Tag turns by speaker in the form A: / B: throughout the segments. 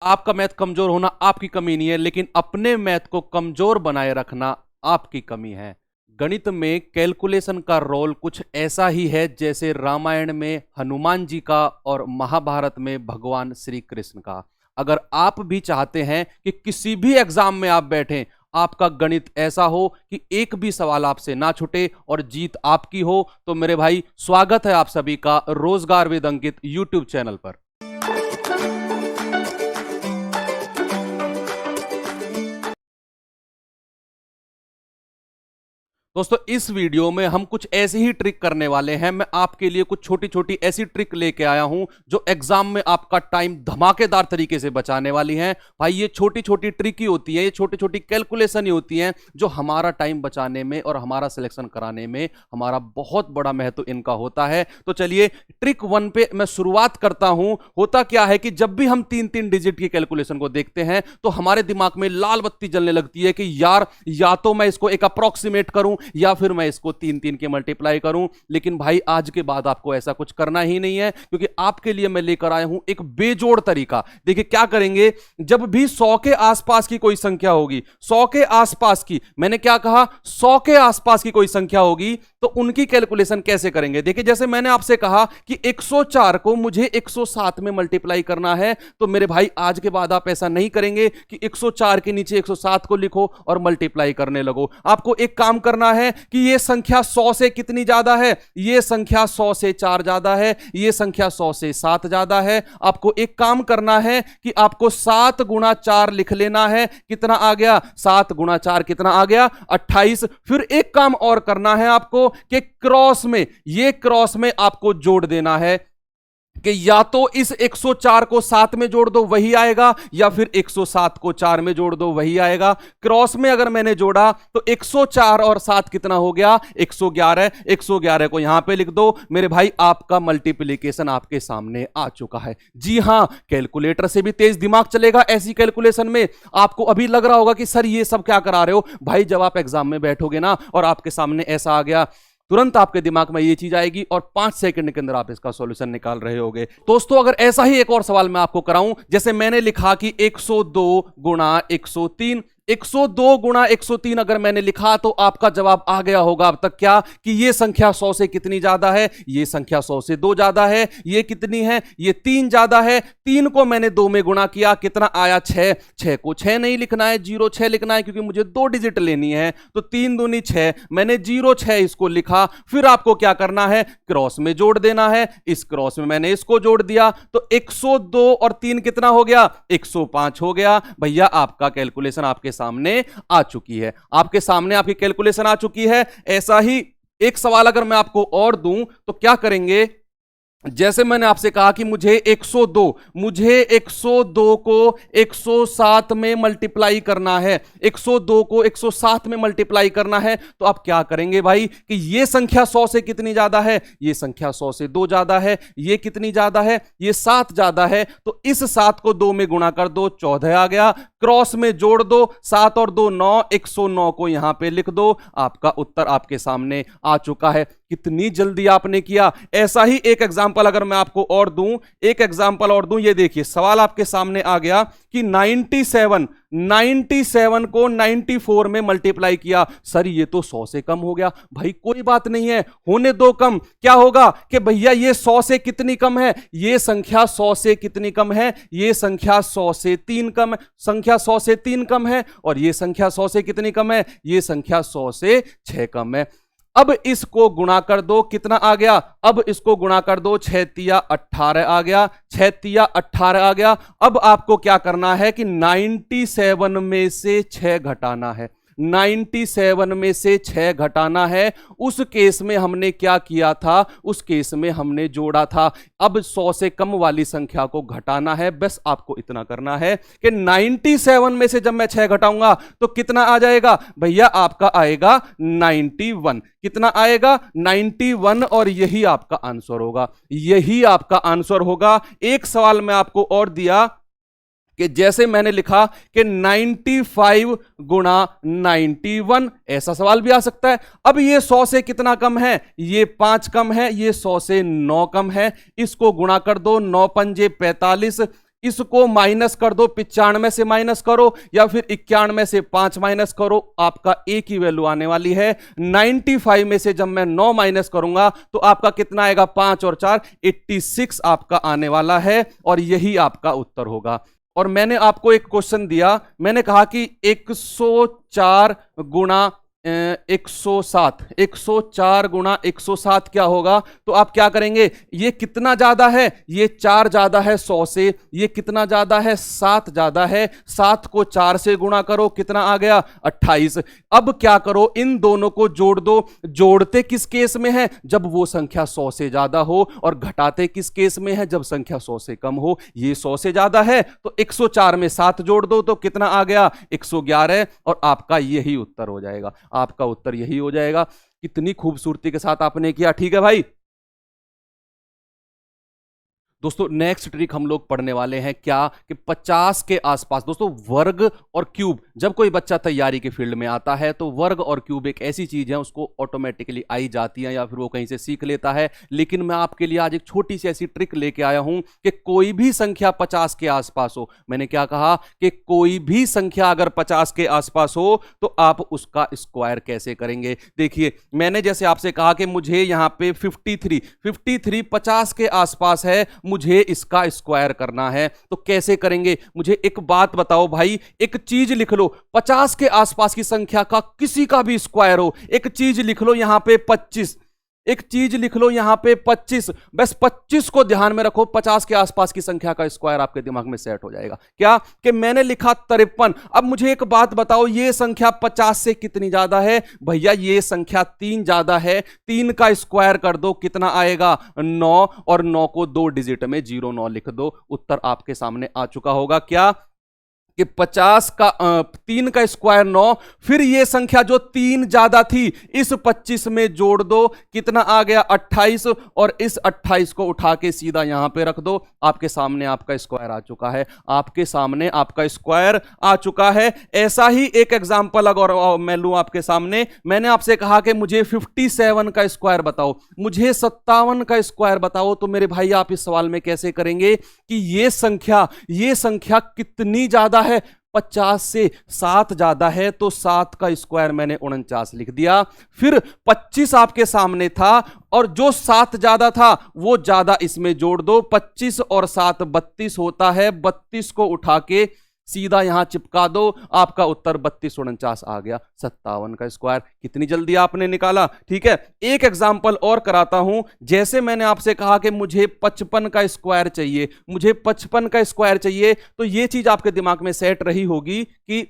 A: आपका मैथ कमजोर होना आपकी कमी नहीं है, लेकिन अपने मैथ को कमजोर बनाए रखना आपकी कमी है। गणित में कैलकुलेशन का रोल कुछ ऐसा ही है जैसे रामायण में हनुमान जी का और महाभारत में भगवान श्री कृष्ण का। अगर आप भी चाहते हैं कि किसी भी एग्जाम में आप बैठें, आपका गणित ऐसा हो कि एक भी सवाल आपसे ना छूटे और जीत आपकी हो, तो मेरे भाई स्वागत है आप सभी का रोजगार विद अंकित यूट्यूब चैनल पर। दोस्तों इस वीडियो में हम कुछ ऐसी ही ट्रिक करने वाले हैं। मैं आपके लिए कुछ छोटी छोटी ऐसी ट्रिक लेके आया हूं जो एग्जाम में आपका टाइम धमाकेदार तरीके से बचाने वाली हैं। भाई ये छोटी छोटी ट्रिक ही होती है, ये छोटी छोटी कैलकुलेशन ही होती हैं जो हमारा टाइम बचाने में और हमारा सिलेक्शन कराने में हमारा बहुत बड़ा महत्व इनका होता है। तो चलिए ट्रिक 1 पे मैं शुरुआत करता हूं। होता क्या है कि जब भी हम 3-3 डिजिट की कैलकुलेशन को देखते हैं तो हमारे दिमाग में लाल बत्ती जलने लगती है कि यार या तो मैं इसको एक अप्रोक्सीमेट करूं या फिर मैं इसको 3-3 के मल्टीप्लाई करूं। लेकिन भाई आज के बाद आपको ऐसा कुछ करना ही नहीं है, क्योंकि आपके लिए मैं लेकर आया हूं एक बेजोड़ तरीका। देखिए क्या करेंगे, जब भी 100 के आसपास की कोई संख्या होगी, 100 के आसपास की, मैंने क्या कहा, 100 के आसपास की कोई संख्या होगी तो उनकी कैलकुलेशन कैसे करेंगे। देखिए जैसे मैंने आपसे कहा कि 104 को मुझे 107 में मल्टीप्लाई करना है, तो मेरे भाई आज के बाद आप ऐसा नहीं करेंगे कि 104 के नीचे 107 को लिखो और मल्टीप्लाई करने लगो। आपको एक काम करना है कि ये संख्या 100 से कितनी ज्यादा है, ये संख्या 100 से 4 ज्यादा है, ये संख्या 100 से 7 ज्यादा है। आपको एक काम करना है कि आपको 7 गुणा 4 लिख लेना है। कितना आ गया, 7 गुणा 4 कितना आ गया, 28। फिर एक काम और करना है आपको कि क्रॉस में, ये क्रॉस में आपको जोड़ देना है कि या तो इस 104 को 7 में जोड़ दो वही आएगा, या फिर 107 को 4 में जोड़ दो वही आएगा। क्रॉस में अगर मैंने जोड़ा तो 104 और 7 कितना हो गया, 111। 111 को यहां पे लिख दो। मेरे भाई आपका मल्टीप्लिकेशन आपके सामने आ चुका है। जी हां, कैलकुलेटर से भी तेज दिमाग चलेगा ऐसी कैलकुलेशन में। आपको अभी लग रहा होगा कि सर ये सब क्या करा रहे हो। भाई जब आप एग्जाम में बैठोगे ना और आपके सामने ऐसा आ गया, तुरंत आपके दिमाग में ये चीज आएगी और 5 सेकंड के अंदर आप इसका सॉल्यूशन निकाल रहे होगे। दोस्तों अगर ऐसा ही एक और सवाल मैं आपको कराऊं, जैसे मैंने लिखा कि 102 गुणा 103, 102 गुणा 103 अगर मैंने लिखा तो आपका जवाब आ गया होगा अब तक क्या, कि ये संख्या 100 से कितनी ज्यादा है, ये संख्या 100 से 2 ज्यादा है, ये कितनी है, ये 3 ज्यादा है। 3 को मैंने 2 में गुणा किया, कितना आया, 6। 6 को 6 नहीं लिखना है, 06 लिखना है, क्योंकि मुझे 2 डिजिट लेनी है। तो 3 दूनी 6, मैंने 06 इसको लिखा। फिर आपको क्या करना है, क्रॉस में जोड़ देना है। इस क्रॉस में मैंने इसको जोड़ दिया तो 102 और 3 कितना हो गया, 105 हो गया। भैया आपका कैलकुलेशन आपके सामने आ चुकी है, आपके सामने आपकी कैलकुलेशन आ चुकी है। ऐसा ही एक सवाल अगर मैं आपको और दूं तो क्या करेंगे, जैसे मैंने आपसे कहा कि मुझे 102 को 107 में मल्टीप्लाई करना है, 102 को 107 में मल्टीप्लाई करना है, तो आप क्या करेंगे भाई कि ये संख्या 100 से कितनी ज्यादा है, ये संख्या 100 से 2 ज्यादा है, ये कितनी ज्यादा है, ये 7 ज्यादा है। तो इस 7 को 2 में गुणा कर दो, 14 आ गया। क्रॉस में जोड़ दो, 7 और 2 9, 109 को यहां पे लिख दो। आपका उत्तर आपके सामने आ चुका है। कितनी जल्दी आपने किया। ऐसा ही एक एग्जांपल अगर मैं आपको और दूं, एक एग्जांपल और दूं, ये देखिए सवाल आपके सामने आ गया कि 97 को 94 में मल्टीप्लाई किया। सर ये तो 100 से कम हो गया। भाई कोई बात नहीं है, होने दो कम। क्या होगा कि भैया ये 100 से कितनी कम है, ये संख्या 100 से कितनी कम है, ये संख्या 100 से 3 कम है, संख्या 100 से 3 कम है, और ये संख्या 100 से कितनी कम है, ये संख्या 100 से 6 कम है। अब इसको गुणा कर दो, कितना आ गया, अब इसको गुणा कर दो, 6 तिया 18 आ गया, 6 तिया 18 आ गया। अब आपको क्या करना है कि 97 में से 6 घटाना है, 97 में से 6 घटाना है। उस केस में हमने क्या किया था, उस केस में हमने जोड़ा था। अब 100 से कम वाली संख्या को घटाना है। बस आपको इतना करना है कि 97 में से जब मैं 6 घटाऊंगा तो कितना आ जाएगा भैया, आपका आएगा 91। कितना आएगा, 91, और यही आपका आंसर होगा, यही आपका आंसर होगा। एक सवाल मैं आपको और दिया कि जैसे मैंने लिखा कि 95 गुणा 91, ऐसा सवाल भी आ सकता है। अब ये 100 से कितना कम है, ये 5 कम है, ये 100 से 9 कम है। इसको गुणा कर दो, 9 पंजे 45, इसको माइनस कर दो, 95 से माइनस करो या फिर 91 से 5 माइनस करो, आपका एक ही वैल्यू आने वाली है। 95 में से जब मैं 9 माइनस करूंगा तो आपका कितना आएगा, 5 और 4 86 आपका आने वाला है और यही आपका उत्तर होगा। और मैंने आपको एक क्वेश्चन दिया, मैंने कहा कि 104 गुणा 107, 104 गुणा 107 क्या होगा, तो आप क्या करेंगे, ये कितना ज्यादा है, ये 4 ज्यादा है 100 से, ये कितना ज्यादा है, 7 ज्यादा है, 7 को 4 से गुणा करो, कितना आ गया 28। अब क्या करो, इन दोनों को जोड़ दो। जोड़ते किस केस में है, जब वो संख्या 100 से ज्यादा हो, और घटाते किस केस में है, जब संख्या 100 से कम हो। ये 100 से ज्यादा है तो 104 में 7 जोड़ दो तो कितना आ गया 111, और आपका यही उत्तर हो जाएगा, आपका उत्तर यही हो जाएगा। कितनी खूबसूरती के साथ आपने किया, ठीक है भाई। दोस्तों नेक्स्ट ट्रिक हम लोग पढ़ने वाले हैं क्या, कि 50 के आसपास। दोस्तों वर्ग और क्यूब, जब कोई बच्चा तैयारी के फील्ड में आता है तो वर्ग और क्यूब एक ऐसी चीज है, उसको ऑटोमेटिकली आई जाती है या फिर वो कहीं से सीख लेता है। लेकिन मैं आपके लिए आज एक छोटी सी ऐसी ट्रिक लेके आया हूं कि कोई भी संख्या 50 के आसपास हो, मैंने क्या कहा कि कोई भी संख्या अगर 50 के आसपास हो तो आप उसका स्क्वायर कैसे करेंगे। देखिए मैंने जैसे आपसे कहा कि मुझे यहां पे 53 50 के आसपास है, मुझे इसका स्क्वायर करना है, तो कैसे करेंगे। मुझे एक बात बताओ भाई, एक चीज लिख लो, 50 के आसपास की संख्या का किसी का भी स्क्वायर हो, एक चीज लिख लो यहां पे 25, एक चीज लिख लो यहां पे 25, बस 25 को ध्यान में रखो, 50 के आसपास की संख्या का स्क्वायर आपके दिमाग में सेट हो जाएगा। क्या कि मैंने लिखा 53। अब मुझे एक बात बताओ, ये संख्या 50 से कितनी ज्यादा है, भैया ये संख्या 3 ज्यादा है, 3 का स्क्वायर कर दो, कितना आएगा 9, और 9 को 2 डिजिट में 09 लिख दो, उत्तर आपके सामने आ चुका होगा। क्या कि 50 का 3 का स्क्वायर 9, फिर ये संख्या जो 3 ज्यादा थी इस 25 में जोड़ दो, कितना आ गया 28, और इस 28 को उठा के सीधा यहां पे रख दो, आपके सामने आपका स्क्वायर आ चुका है, आपके सामने आपका स्क्वायर आ चुका है। ऐसा ही एक एग्जांपल अगर मैं लूं आपके सामने, मैंने आपसे कहा कि मुझे 57 का स्क्वायर बताओ, मुझे 57 का स्क्वायर बताओ, तो मेरे भाई आप इस सवाल में कैसे करेंगे कि ये संख्या कितनी ज्यादा है, 50 से 7 ज्यादा है, तो 7 का स्क्वायर मैंने 49 लिख दिया। फिर 25 आपके सामने था और जो 7 ज्यादा था वो ज्यादा इसमें जोड़ दो, 25 और 7 32 होता है, 32 को उठा के सीधा यहां चिपका दो, आपका उत्तर 32 49 आ गया, 57 का स्क्वायर। कितनी जल्दी आपने निकाला, ठीक है। एक एग्जांपल और कराता हूं, जैसे मैंने आपसे कहा कि मुझे 55 का स्क्वायर चाहिए, मुझे 55 का स्क्वायर चाहिए, तो ये चीज आपके दिमाग में सेट रही होगी कि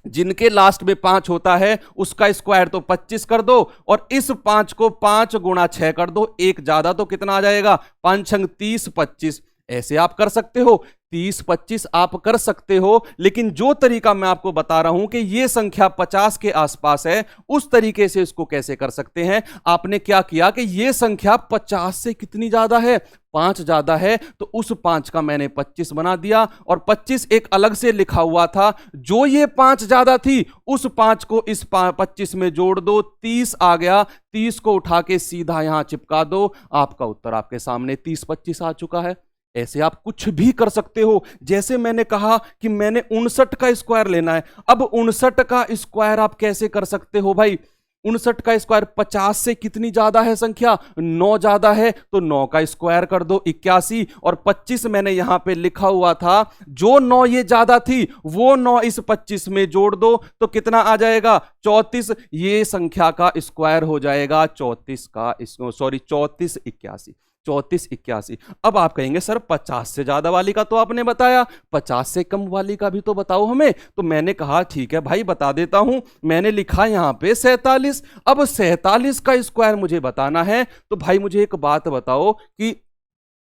A: जिनके लास्ट में 5 होता है उसका स्क्वायर तो 25 कर दो, और इस 5 को 5 गुणा 6 कर दो, एक ज्यादा तो कितना आ जाएगा 5 छंग 30 25। ऐसे आप कर सकते हो, 30 25 आप कर सकते हो, लेकिन जो तरीका मैं आपको बता रहा हूं कि ये संख्या 50 के आसपास है, उस तरीके से इसको कैसे कर सकते हैं। आपने क्या किया कि ये संख्या 50 से कितनी ज्यादा है, 5 ज्यादा है, तो उस 5 का मैंने 25 बना दिया, और 25 एक अलग से लिखा हुआ था, जो ये 5 ज्यादा थी उस 5 को इस 25 में जोड़ दो, 30 आ गया, 30 को उठा के सीधा यहां चिपका दो, आपका उत्तर आपके सामने 30 25 आ चुका है। ऐसे आप कुछ भी कर सकते हो। जैसे मैंने कहा कि मैंने 59 का स्क्वायर लेना है, अब 59 का स्क्वायर आप कैसे कर सकते हो भाई, 59 का स्क्वायर 50 से कितनी ज्यादा है संख्या, 9 ज्यादा है, तो 9 का स्क्वायर कर दो 81, और 25 मैंने यहां पे लिखा हुआ था, जो 9 ये ज्यादा थी वो 9 इस 25 में जोड़ दो, तो कितना आ जाएगा 34, ये संख्या का स्क्वायर हो जाएगा 34 81। 34 81। अब आप कहेंगे सर 50 से ज्यादा वाली का तो आपने बताया, 50 से कम वाली का भी तो बताओ हमें, तो मैंने कहा ठीक है भाई बता देता हूं। मैंने लिखा यहां पे 47। अब 47 का स्क्वायर मुझे बताना है, तो भाई मुझे एक बात बताओ कि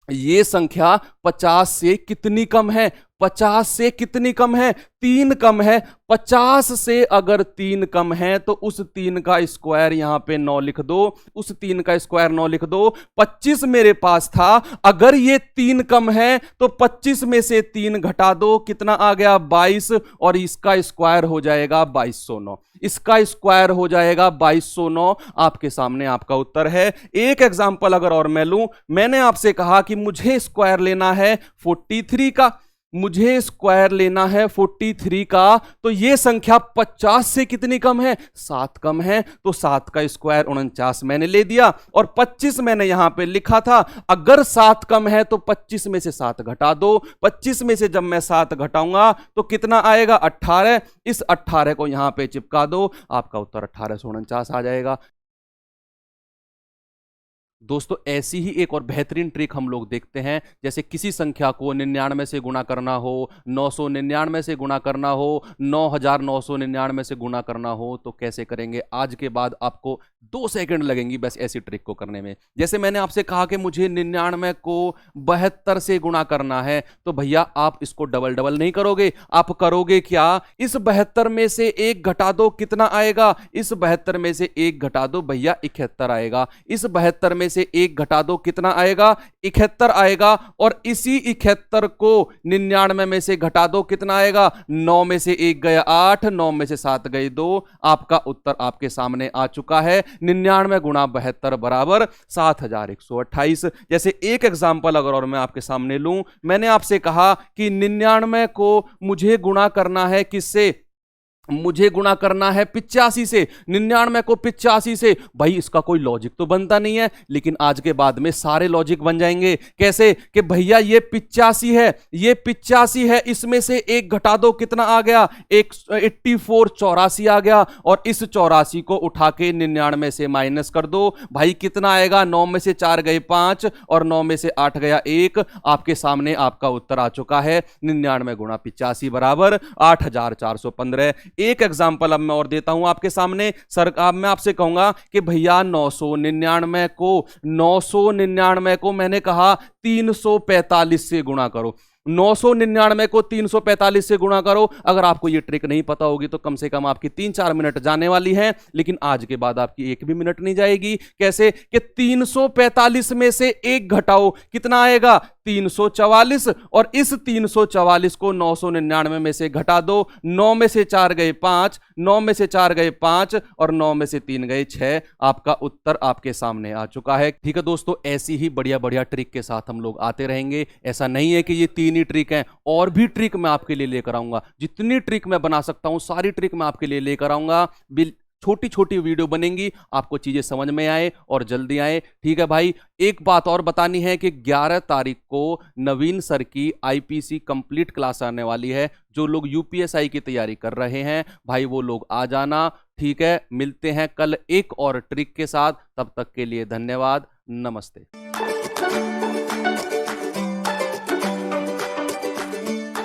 A: ये संख्या 50 से कितनी कम है, 50 से कितनी कम है, 3 कम है। 50 से अगर 3 कम है तो उस 3 का स्क्वायर यहां पे 9 लिख दो, उस 3 का स्क्वायर 9 लिख दो। 25 मेरे पास था, अगर ये 3 कम है तो 25 में से 3 घटा दो, कितना आ गया 22, और इसका स्क्वायर हो जाएगा 2209, इसका स्क्वायर हो जाएगा 2209। आपके सामने आपका उत्तर है। एक एग्जांपल अगर और मैं लूं, मैंने आपसे कहा कि मुझे स्क्वायर लेना है 43 का, मुझे स्क्वायर लेना है 43 का, तो ये संख्या 50 से कितनी कम है? 7 कम है। तो 7 का स्क्वायर 49 मैंने ले दिया, और 25 मैंने यहां पे लिखा था। अगर 7 कम है तो 25 में से 7 घटा दो। 25 में से जब मैं 7 घटाऊंगा तो कितना आएगा? 18। इस 18 को यहां पे चिपका दो, आपका उत्तर 1849 आ जाएगा। दोस्तों ऐसी ही एक और बेहतरीन ट्रिक हम लोग देखते हैं। जैसे किसी संख्या को 99 से गुणा करना हो, 999 से गुणा करना हो, 9999 से गुणा करना हो, तो कैसे करेंगे? आज के बाद आपको 2 सेकंड लगेंगी बस ऐसी ट्रिक को करने में। जैसे मैंने आपसे कहा कि मुझे 99 को 72 से गुणा करना है, तो भैया आप इसको डबल डबल नहीं करोगे, आप करोगे क्या? इस 72 में से 1 घटा दो, कितना आएगा? इस 72 में से 1 घटा दो भैया, 71 आएगा। इस 72 में से 1 घटा दो, कितना आएगा? 71 आएगा। और इसी 71 को 99 में से घटा दो, कितना आएगा? 9 में से 1 गया 8, 9 में से 7 गए 2। आपका उत्तर आपके सामने आ चुका है। 99 गुणा 72 बराबर 7128। जैसे एक एग्जांपल अगर और मैं आपके सामने लूं, मैंने आपसे कहा कि 99 को मुझे गुणा करना है किससे? मुझे गुणा करना है 85 से। 99 को 85 से, भाई इसका कोई लॉजिक तो बनता नहीं है, लेकिन आज के बाद में सारे लॉजिक बन जाएंगे। कैसे? कि भैया ये 85 है, ये 85 है, इसमें से 1 घटा दो, कितना आ गया? 84, 84 आ गया। और इस 84 को उठा के 99 से माइनस कर दो, भाई कितना आएगा? 9 में से 4 गए 5, और 9 में से 8 गया 1। आपके सामने आपका उत्तर आ चुका है। 99 गुणा 85 बराबर 8415। एक एग्जाम्पल अब मैं और देता हूं आपके सामने। सर अब मैं आपसे कहूंगा कि भैया 999 को मैंने कहा 345 से गुणा करो। 999 को 345 से गुणा करो। अगर आपको ये ट्रिक नहीं पता होगी तो कम से कम आपकी 3-4 मिनट जाने वाली है, लेकिन आज के बाद आपकी 1 भी मिनट नहीं जाएगी। कैसे? कि 345 में से 1 घटाओ, कितना आएगा? 344। और इस 344 को 999 में से घटा दो। 9 में से 4 गए 5, 9 में से 4 गए 5, और 9 में से 3 गए 6। आपका उत्तर आपके सामने आ चुका है। ठीक है दोस्तों, ऐसी ही बढ़िया बढ़िया ट्रिक के साथ हम लोग आते रहेंगे। ऐसा नहीं है कि ये 3 ही ट्रिक हैं, और भी ट्रिक मैं आपके लिए लेकर आऊंगा। जितनी ट्रिक मैं बना सकता हूं सारी ट्रिक मैं आपके लिए लेकर आऊंगा। छोटी छोटी वीडियो बनेंगी, आपको चीजें समझ में आए और जल्दी आए। ठीक है भाई, एक बात और बतानी है कि 11 तारीख को नवीन सर की आईपीसी कंप्लीट क्लास आने वाली है। जो लोग यूपीएसआई की तैयारी कर रहे हैं भाई, वो लोग आ जाना। ठीक है, मिलते हैं कल एक और ट्रिक के साथ। तब तक के लिए धन्यवाद, नमस्ते।